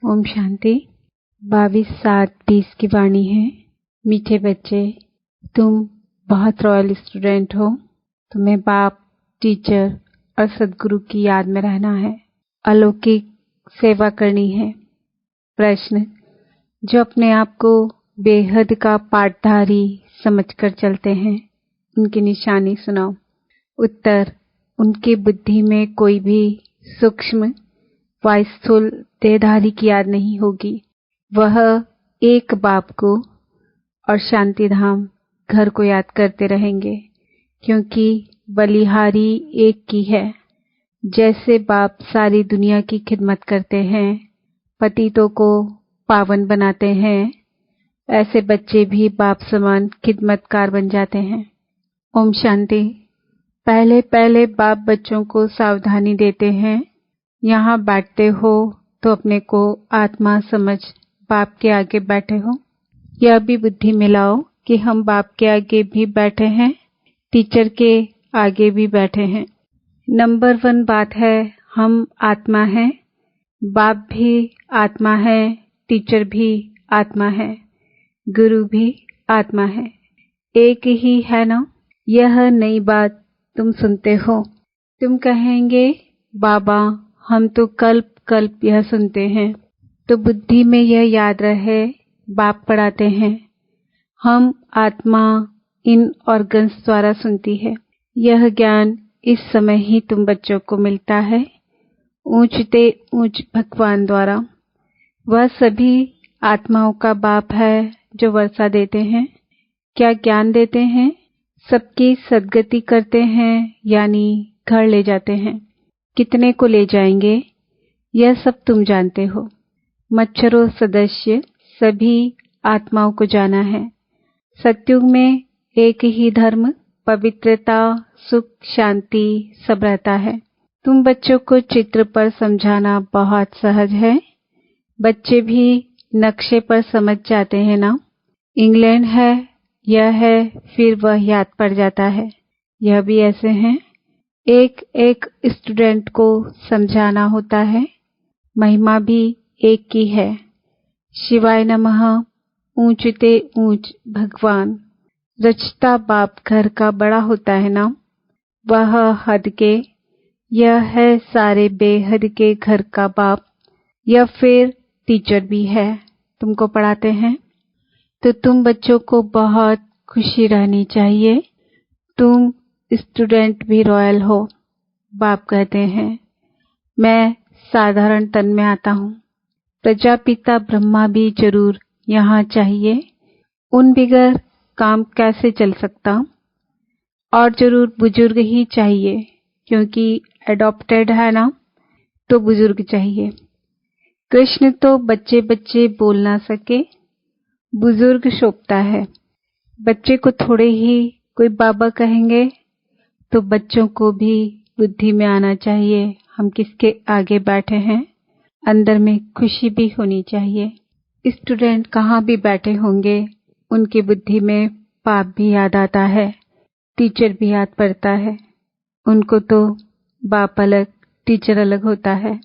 ओम शांति। 22/7/20 की वाणी है। मीठे बच्चे, तुम बहुत रॉयल स्टूडेंट हो। तुम्हें बाप, टीचर और सदगुरु की याद में रहना है, अलौकिक सेवा करनी है। प्रश्न: जो अपने आप को बेहद का पाठधारी समझकर चलते हैं, उनकी निशानी सुनाओ। उत्तर: उनकी बुद्धि में कोई भी सूक्ष्म व स्थूल देहधारी की याद नहीं होगी। वह एक बाप को और शांति धाम घर को याद करते रहेंगे, क्योंकि बलिहारी एक की है। जैसे बाप सारी दुनिया की खिदमत करते हैं, पतितों को पावन बनाते हैं, ऐसे बच्चे भी बाप समान खिदमतकार बन जाते हैं। ओम शांति। पहले पहले बाप बच्चों को सावधानी देते हैं। यहाँ बैठते हो तो अपने को आत्मा समझ बाप के आगे बैठे हो। यह भी बुद्धि मिलाओ कि हम बाप के आगे भी बैठे हैं, टीचर के आगे भी बैठे हैं। नंबर 1 बात है, हम आत्मा हैं। बाप भी आत्मा है, टीचर भी आत्मा है, गुरु भी आत्मा है। एक ही है ना। यह नई बात तुम सुनते हो। तुम कहेंगे, बाबा हम तो कल्प कल्प यह सुनते हैं। तो बुद्धि में यह याद रहे, बाप पढ़ाते हैं। हम आत्मा इन ऑर्गन्स द्वारा सुनती है। यह ज्ञान इस समय ही तुम बच्चों को मिलता है, ऊंचते ऊंच भगवान द्वारा। वह सभी आत्माओं का बाप है जो वर्षा देते हैं। क्या ज्ञान देते हैं? सबकी सद्गति करते हैं, यानी घर ले जाते हैं। कितने को ले जाएंगे, यह सब तुम जानते हो। मच्छरों सदस्य सभी आत्माओं को जाना है। सत्युग में एक ही धर्म, पवित्रता, सुख, शांति सब रहता है। तुम बच्चों को चित्र पर समझाना बहुत सहज है। बच्चे भी नक्शे पर समझ जाते हैं ना। इंग्लैंड है, यह है, फिर वह याद पड़ जाता है। यह भी ऐसे हैं। एक एक स्टूडेंट को समझाना होता है। महिमा भी एक की है। शिवाय नमः। ऊंचते ऊंच भगवान। रचता बाप घर का बड़ा होता है ना। वह हद के, यह है सारे बेहद के घर का बाप। यह फिर टीचर भी है, तुमको पढ़ाते हैं। तो तुम बच्चों को बहुत खुशी रहनी चाहिए। तुम स्टूडेंट भी रॉयल हो। बाप कहते हैं, मैं साधारण तन में आता हूँ। प्रजापिता ब्रह्मा भी जरूर यहाँ चाहिए। उन बिगर काम कैसे चल सकता। और जरूर बुजुर्ग ही चाहिए, क्योंकि एडॉप्टेड है ना, तो बुजुर्ग चाहिए। कृष्ण तो बच्चे बच्चे बोल ना सके, बुजुर्ग शोभता है। बच्चे को थोड़े ही कोई बाबा कहेंगे, तो बच्चों को भी बुद्धि में आना चाहिए हम किसके आगे बैठे हैं। अंदर में खुशी भी होनी चाहिए। स्टूडेंट कहाँ भी बैठे होंगे, उनकी बुद्धि में पाप भी याद आता है, टीचर भी याद पड़ता है। उनको तो बाप अलग, टीचर अलग होता है।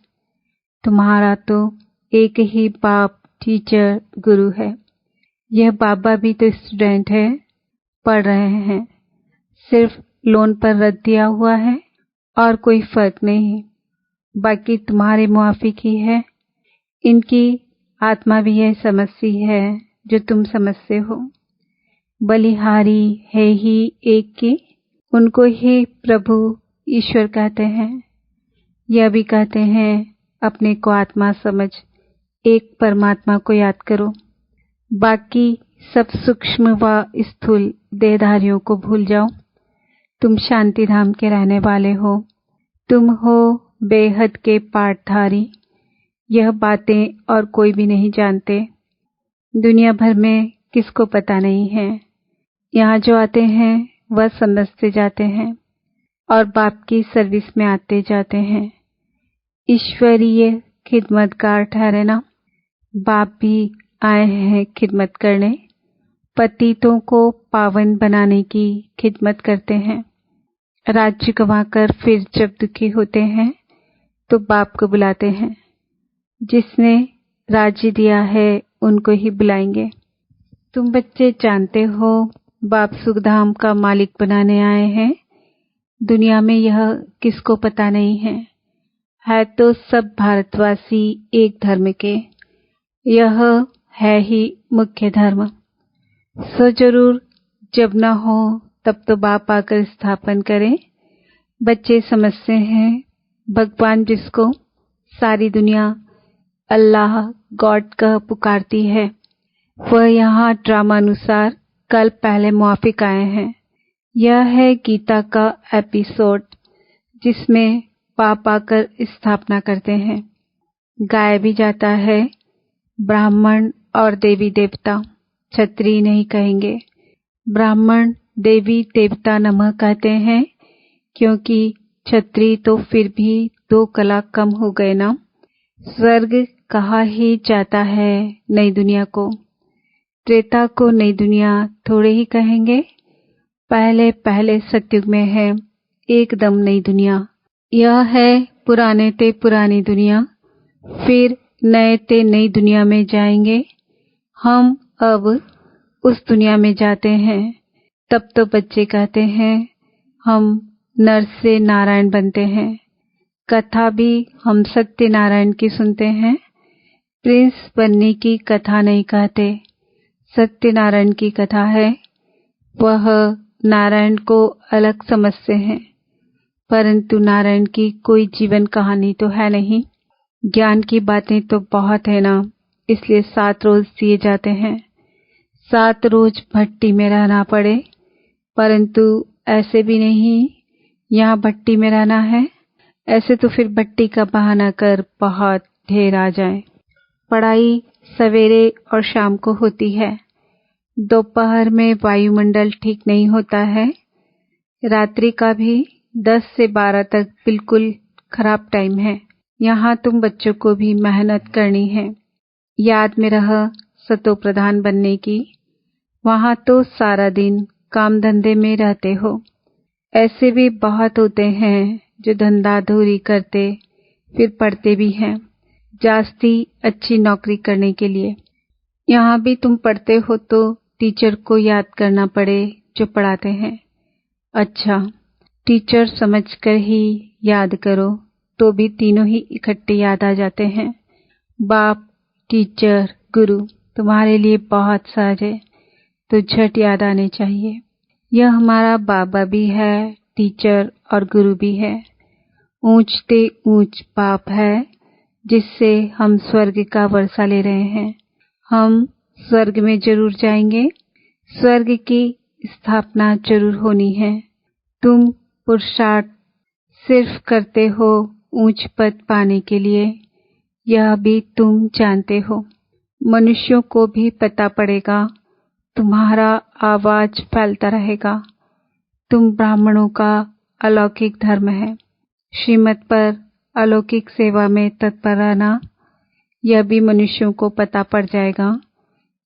तुम्हारा तो एक ही बाप, टीचर, गुरु है। यह बाबा भी तो स्टूडेंट है, पढ़ रहे हैं। सिर्फ लोन पर रद्द दिया हुआ है और कोई फर्क नहीं। बाकी तुम्हारे मुआफिक ही है। इनकी आत्मा भी यह समझती है जो तुम समझते हो। बलिहारी है ही एक की, उनको ही प्रभु ईश्वर कहते हैं। यह भी कहते हैं, अपने को आत्मा समझ एक परमात्मा को याद करो। बाकी सब सूक्ष्म व स्थूल देहधारियों को भूल जाओ। तुम शांति धाम के रहने वाले हो। तुम हो बेहद के पाठधारी। यह बातें और कोई भी नहीं जानते। दुनिया भर में किसको पता नहीं है। यहाँ जो आते हैं वह समझते जाते हैं और बाप की सर्विस में आते जाते हैं। ईश्वरीय खिदमतगार ठहरे ना। बाप भी आए हैं खिदमत करने। पतितों को पावन बनाने की खिदमत करते हैं। राज्य गंवाकर फिर जब दुखी होते हैं तो बाप को बुलाते हैं। जिसने राज्य दिया है उनको ही बुलाएंगे। तुम बच्चे जानते हो बाप सुखधाम का मालिक बनाने आए हैं। दुनिया में यह किसको पता नहीं है तो सब भारतवासी एक धर्म के। यह है ही मुख्य धर्म। सो जरूर जब न हो तब तो बाप आकर स्थापन करें। बच्चे समझते हैं भगवान जिसको सारी दुनिया अल्लाह गॉड का पुकारती है, वह यहाँ ड्रामानुसार कल पहले मुआफिक आए हैं। यह है गीता का एपिसोड जिसमें बाप आकर स्थापना करते हैं। गाया भी जाता है ब्राह्मण और देवी देवता, क्षत्रिय नहीं कहेंगे। ब्राह्मण देवी देवता नमः कहते हैं क्योंकि क्षत्रिय तो फिर भी 2 कला कम हो गए ना। स्वर्ग कहा ही जाता है नई दुनिया को। त्रेता को नई दुनिया थोड़े ही कहेंगे। पहले पहले सतयुग में है एकदम नई दुनिया। यह है पुराने ते पुरानी दुनिया, फिर नए ते नई दुनिया में जाएंगे। हम अब उस दुनिया में जाते हैं। तब तो बच्चे कहते हैं हम नर से नारायण बनते हैं। कथा भी हम सत्यनारायण की सुनते हैं। प्रिंस बनने की कथा नहीं कहते, सत्यनारायण की कथा है। वह नारायण को अलग समझते हैं, परंतु नारायण की कोई जीवन कहानी तो है नहीं। ज्ञान की बातें तो बहुत है ना, इसलिए 7 रोज दिए जाते हैं। 7 रोज भट्टी में रहना पड़े, परंतु ऐसे भी नहीं यहाँ भट्टी में रहना है। ऐसे तो फिर भट्टी का बहाना कर बहुत ढेर आ जाए। पढ़ाई सवेरे और शाम को होती है। दोपहर में वायुमंडल ठीक नहीं होता है। रात्रि का भी 10 से 12 तक बिल्कुल खराब टाइम है। यहाँ तुम बच्चों को भी मेहनत करनी है, याद में रह सतो प्रधान बनने की। वहाँ तो सारा दिन काम धंधे में रहते हो। ऐसे भी बहुत होते हैं जो धंधाधूरी करते फिर पढ़ते भी हैं जास्ती अच्छी नौकरी करने के लिए। यहाँ भी तुम पढ़ते हो तो टीचर को याद करना पड़े जो पढ़ाते हैं। अच्छा, टीचर समझकर ही याद करो तो भी तीनों ही इकट्ठे याद आ जाते हैं। बाप, टीचर, गुरु तुम्हारे लिए बहुत सहज है तो झट याद आने चाहिए। यह हमारा बाबा भी है, टीचर और गुरु भी है। ऊंच ते ऊंच बाप है जिससे हम स्वर्ग का वर्षा ले रहे हैं। हम स्वर्ग में जरूर जाएंगे। स्वर्ग की स्थापना जरूर होनी है। तुम पुरुषार्थ सिर्फ करते हो ऊंच पद पाने के लिए, यह भी तुम जानते हो। मनुष्यों को भी पता पड़ेगा, तुम्हारा आवाज फैलता रहेगा। तुम ब्राह्मणों का अलौकिक धर्म है। श्रीमत पर अलौकिक सेवा में तत्पर रहना, यह भी मनुष्यों को पता पड़ जाएगा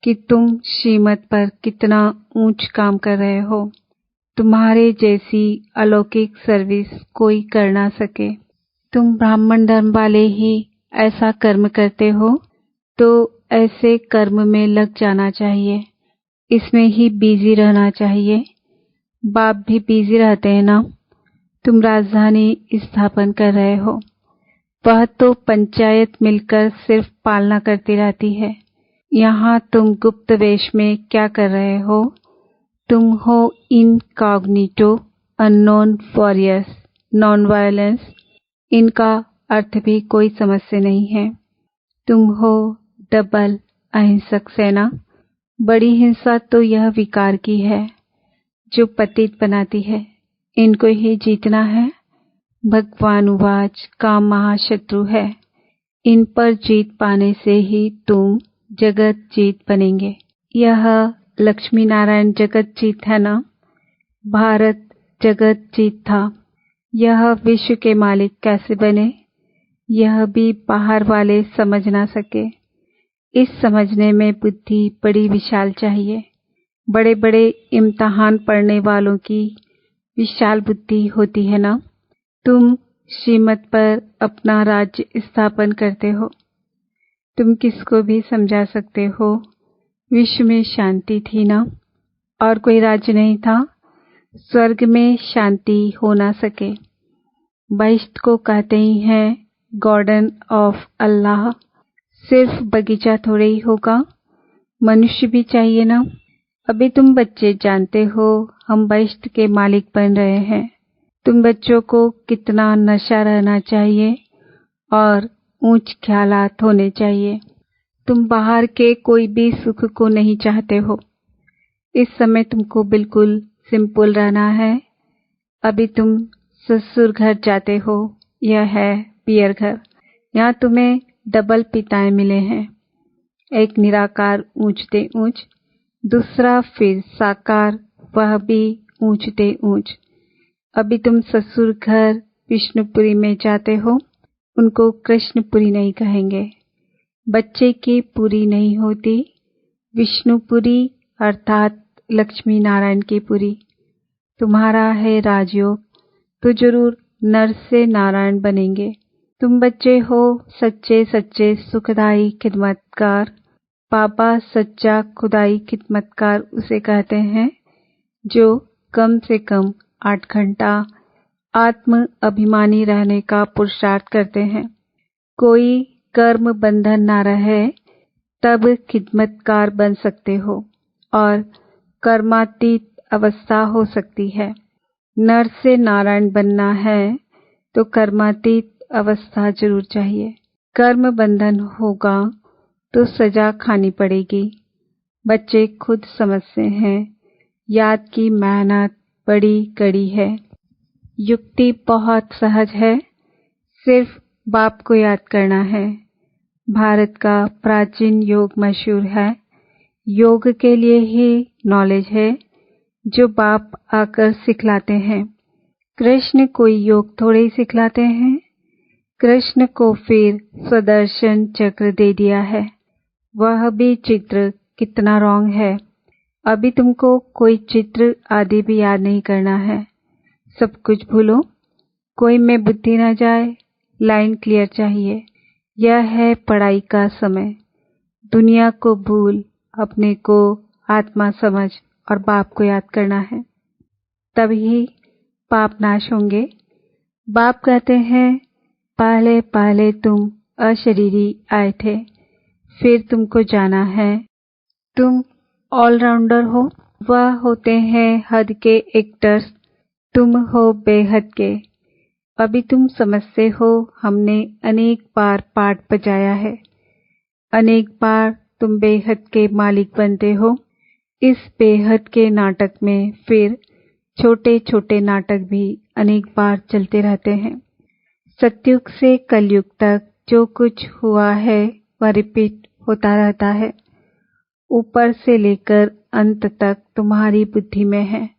कि तुम श्रीमत पर कितना ऊंच काम कर रहे हो। तुम्हारे जैसी अलौकिक सर्विस कोई कर ना सके। तुम ब्राह्मण धर्म वाले ही ऐसा कर्म करते हो तो ऐसे कर्म में लग जाना चाहिए, इसमें ही बिजी रहना चाहिए। बाप भी बिजी रहते हैं ना। तुम राजधानी स्थापन कर रहे हो, वह तो पंचायत मिलकर सिर्फ पालना करती रहती है। यहाँ तुम गुप्त वेश में क्या कर रहे हो? तुम हो incognito unknown warriors, non violence. इनका अर्थ भी कोई समझ से नहीं है। तुम हो डबल अहिंसक सेना। बड़ी हिंसा तो यह विकार की है जो पतित बनाती है। इनको ही जीतना है। भगवान उवाच, काम महाशत्रु है। इन पर जीत पाने से ही तुम जगत जीत बनेंगे। यह लक्ष्मी नारायण जगत जीत है ना। भारत जगत जीत था। यह विश्व के मालिक कैसे बने, यह भी बाहर वाले समझ ना सके। इस समझने में बुद्धि बड़ी विशाल चाहिए। बड़े बड़े इम्तिहान पढ़ने वालों की विशाल बुद्धि होती है ना। तुम श्रीमत पर अपना राज्य स्थापन करते हो। तुम किसको भी समझा सकते हो। विश्व में शांति थी ना, और कोई राज्य नहीं था। स्वर्ग में शांति हो ना सके। बहिश्त को कहते ही हैं गार्डन ऑफ अल्लाह। सिर्फ बगीचा थोड़े ही होगा, मनुष्य भी चाहिए ना। अभी तुम बच्चे जानते हो हम बहिश्त के मालिक बन रहे हैं। तुम बच्चों को कितना नशा रहना चाहिए और ऊंच ख्यालात होने चाहिए। तुम बाहर के कोई भी सुख को नहीं चाहते हो। इस समय तुमको बिल्कुल सिंपल रहना है। अभी तुम ससुर घर जाते हो, यह है पियर घर। यहाँ तुम्हें डबल पिताएं मिले हैं, एक निराकार ऊंचते ऊंच, दूसरा फिर साकार, वह भी ऊंचते ऊंच। अभी तुम ससुर घर विष्णुपुरी में जाते हो, उनको कृष्णपुरी नहीं कहेंगे। बच्चे की पुरी नहीं होती, विष्णुपुरी अर्थात लक्ष्मी नारायण की पुरी। तुम्हारा है राजयोग, तो जरूर नर से नारायण बनेंगे। तुम बच्चे हो सच्चे सच्चे सुखदाई खिदमतकार। बाबा सच्चा खुदाई खिदमतकार उसे कहते हैं जो कम से कम 8 घंटा आत्म अभिमानी रहने का पुरुषार्थ करते हैं। कोई कर्म बंधन ना रहे तब खिदमतकार बन सकते हो और कर्मातीत अवस्था हो सकती है। नर से नारायण बनना है तो कर्मातीत अवस्था जरूर चाहिए। कर्म बंधन होगा तो सजा खानी पड़ेगी। बच्चे खुद समझते हैं याद की मेहनत बड़ी कड़ी है। युक्ति बहुत सहज है, सिर्फ बाप को याद करना है। भारत का प्राचीन योग मशहूर है। योग के लिए ही नॉलेज है जो बाप आकर सिखलाते हैं। कृष्ण कोई योग थोड़े ही सिखलाते हैं। कृष्ण को फिर स्वदर्शन चक्र दे दिया है, वह भी चित्र कितना रॉन्ग है। अभी तुमको कोई चित्र आदि भी याद नहीं करना है, सब कुछ भूलो। कोई में बुद्धि न जाए, लाइन क्लियर चाहिए। यह है पढ़ाई का समय। दुनिया को भूल, अपने को आत्मा समझ और बाप को याद करना है, तभी पाप नाश होंगे। बाप कहते हैं पहले पहले तुम अशरीरी आए थे, फिर तुमको जाना है। तुम ऑलराउंडर हो, वह होते हैं हद के एक्टर्स, तुम हो बेहद के। अभी तुम समझते हो हमने अनेक बार पाठ बजाया है, अनेक बार तुम बेहद के मालिक बनते हो। इस बेहद के नाटक में फिर छोटे छोटे नाटक भी अनेक बार चलते रहते हैं। सतयुग से कलयुग तक जो कुछ हुआ है वह रिपीट होता रहता है। ऊपर से लेकर अंत तक तुम्हारी बुद्धि में है।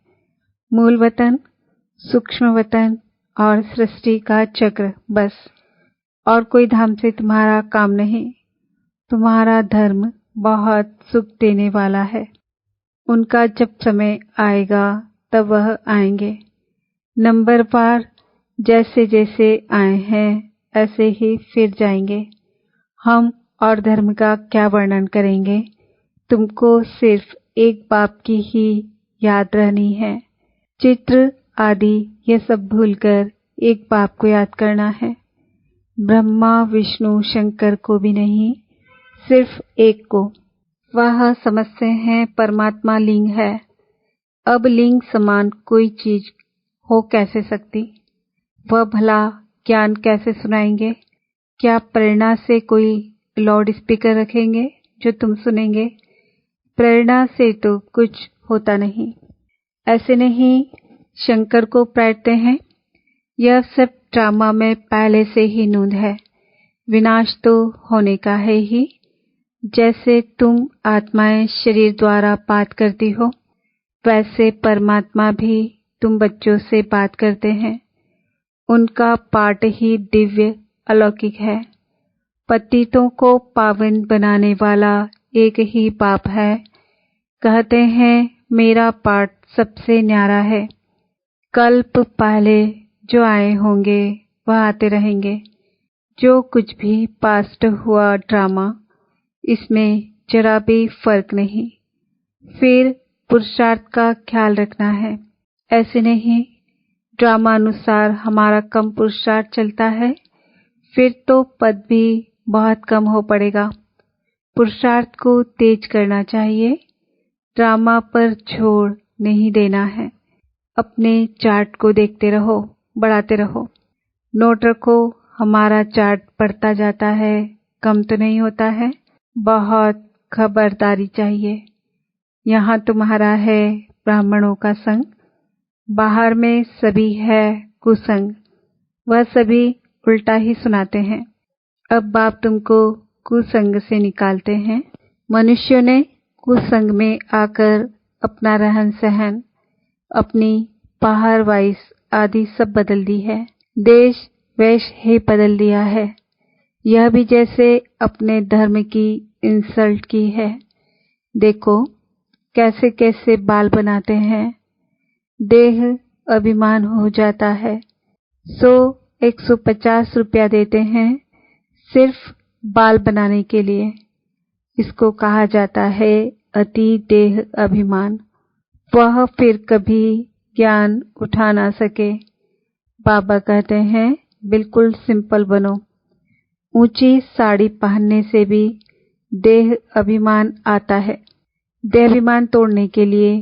मूल वतन, सूक्ष्म वतन और सृष्टि का चक्र, बस। और कोई धाम से तुम्हारा काम नहीं। तुम्हारा धर्म बहुत सुख देने वाला है। उनका जब समय आएगा तब वह आएंगे। नंबरवार जैसे जैसे आए हैं ऐसे ही फिर जाएंगे। हम और धर्म का क्या वर्णन करेंगे। तुमको सिर्फ एक बाप की ही याद रहनी है। चित्र आदि ये सब भूलकर एक बाप को याद करना है। ब्रह्मा विष्णु शंकर को भी नहीं, सिर्फ एक को। वह समझते हैं परमात्मा लिंग है। अब लिंग समान कोई चीज हो कैसे सकती। वह भला ज्ञान कैसे सुनाएंगे। क्या प्रेरणा से कोई लाउड स्पीकर रखेंगे जो तुम सुनेंगे। प्रेरणा से तो कुछ होता नहीं। ऐसे नहीं शंकर को प्रार्थते हैं। यह सब ड्रामा में पहले से ही नूंद है। विनाश तो होने का है ही। जैसे तुम आत्माएं शरीर द्वारा बात करती हो, वैसे परमात्मा भी तुम बच्चों से बात करते हैं। उनका पाठ ही दिव्य अलौकिक है। पतितों को पावन बनाने वाला एक ही बाप है। कहते हैं मेरा पाठ सबसे न्यारा है। कल्प पहले जो आए होंगे वह आते रहेंगे। जो कुछ भी पास्ट हुआ ड्रामा इसमें जरा भी फर्क नहीं। फिर पुरुषार्थ का ख्याल रखना है। ऐसे नहीं ड्रामा अनुसार हमारा कम पुरुषार्थ चलता है, फिर तो पद भी बहुत कम हो पड़ेगा। पुरुषार्थ को तेज करना चाहिए, ड्रामा पर जोर नहीं देना है। अपने चार्ट को देखते रहो, बढ़ाते रहो। नोट रखो, हमारा चार्ट बढ़ता जाता है, कम तो नहीं होता है। बहुत खबरदारी चाहिए। यहाँ तुम्हारा है ब्राह्मणों का संग, बाहर में सभी है कुसंग। वह सभी उल्टा ही सुनाते हैं। अब बाप तुमको कुसंग से निकालते हैं। मनुष्यों ने कुसंग में आकर अपना रहन सहन, अपनी पहाड़ वाइस आदि सब बदल दी है। देश वेश ही बदल दिया है। यह भी जैसे अपने धर्म की इंसल्ट की है। देखो कैसे कैसे बाल बनाते हैं। देह अभिमान हो जाता है। 100-150 रुपया देते हैं सिर्फ बाल बनाने के लिए। इसको कहा जाता है अति देह अभिमान। वह फिर कभी ज्ञान उठा ना सके। बाबा कहते हैं बिल्कुल सिंपल बनो। ऊंची साड़ी पहनने से भी देह अभिमान आता है। देह अभिमान तोड़ने के लिए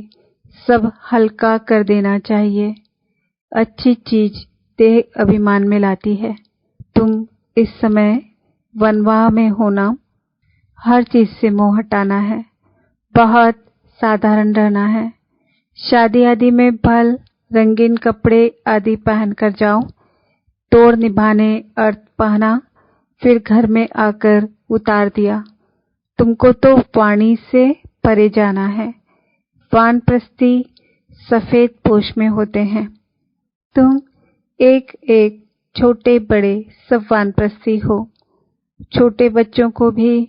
सब हल्का कर देना चाहिए। अच्छी चीज देह अभिमान में लाती है। तुम इस समय वनवाह में होना, हर चीज से मोह हटाना है, बहुत साधारण रहना है। शादी आदि में भल रंगीन कपड़े आदि पहन कर जाओ, तोड़ निभाने अर्थ पहना, फिर घर में आकर उतार दिया। तुमको तो वाणी से परे जाना है। वानप्रस्थी सफेद पोश में होते हैं। तुम एक एक छोटे बड़े सब वानप्रस्थी हो। छोटे बच्चों को भी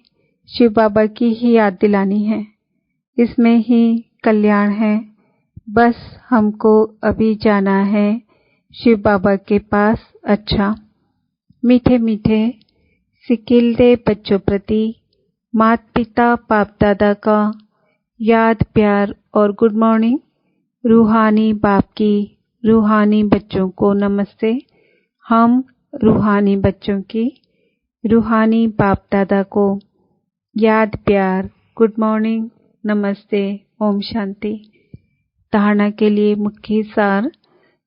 शिव बाबा की ही याद दिलानी है। इसमें ही कल्याण है। बस हमको अभी जाना है शिव बाबा के पास। अच्छा, मीठे मीठे सिकिलदे बच्चों प्रति माता पिता बाप दादा का याद प्यार और गुड मॉर्निंग। रूहानी बाप की रूहानी बच्चों को नमस्ते। हम रूहानी बच्चों की रूहानी बाप दादा को याद प्यार गुड मॉर्निंग नमस्ते ओम शांति। धारणा के लिए मुख्य सार,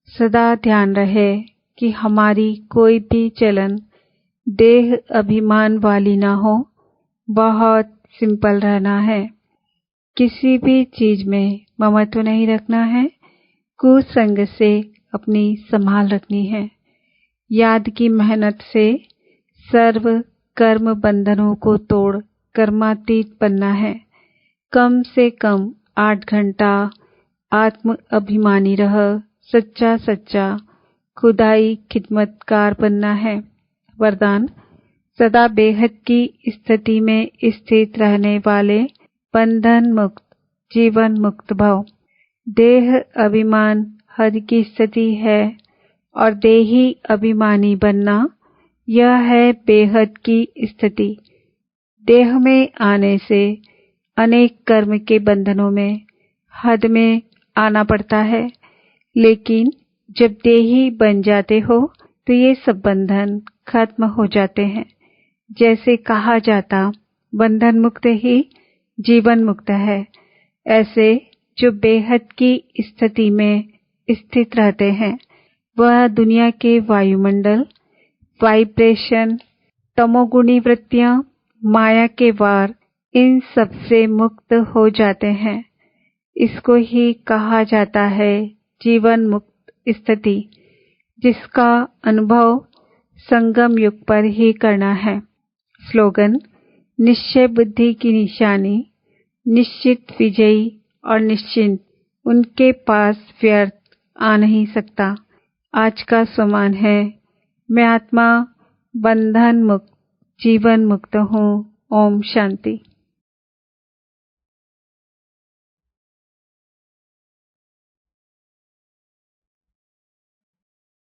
सदा ध्यान रहे कि हमारी कोई भी चलन देह अभिमान वाली ना हो। बहुत सिंपल रहना है। किसी भी चीज में ममत्व नहीं रखना है। कुसंग से अपनी संभाल रखनी है। याद की मेहनत से सर्व कर्म बंधनों को तोड़ कर्मातीत बनना है। कम से कम 8 घंटा आत्म अभिमानी रह सच्चा सच्चा खुदाई खिदमतकार बनना है। वरदान, सदा बेहद की स्थिति में स्थित रहने वाले बंधन मुक्त जीवन मुक्त भव। देह अभिमान हद की स्थिति है और देही अभिमानी बनना यह है बेहद की स्थिति। देह में आने से अनेक कर्म के बंधनों में हद में आना पड़ता है, लेकिन जब देही बन जाते हो तो ये सब बंधन खत्म हो जाते हैं। जैसे कहा जाता बंधन मुक्त ही जीवन मुक्त है, ऐसे जो बेहद की स्थिति में स्थित रहते हैं वह दुनिया के वायुमंडल, वाइब्रेशन, तमोगुणी वृत्तियां, माया के वार, इन सब से मुक्त हो जाते हैं। इसको ही कहा जाता है जीवन मुक्त स्थिति, जिसका अनुभव संगम युग पर ही करना है। स्लोगन, निश्चय बुद्धि की निशानी, निश्चित विजयी और निश्चिंत, उनके पास व्यर्थ आ नहीं सकता। आज का समान है, मैं आत्मा बंधन मुक्त जीवन मुक्त हूँ। ओम शांति।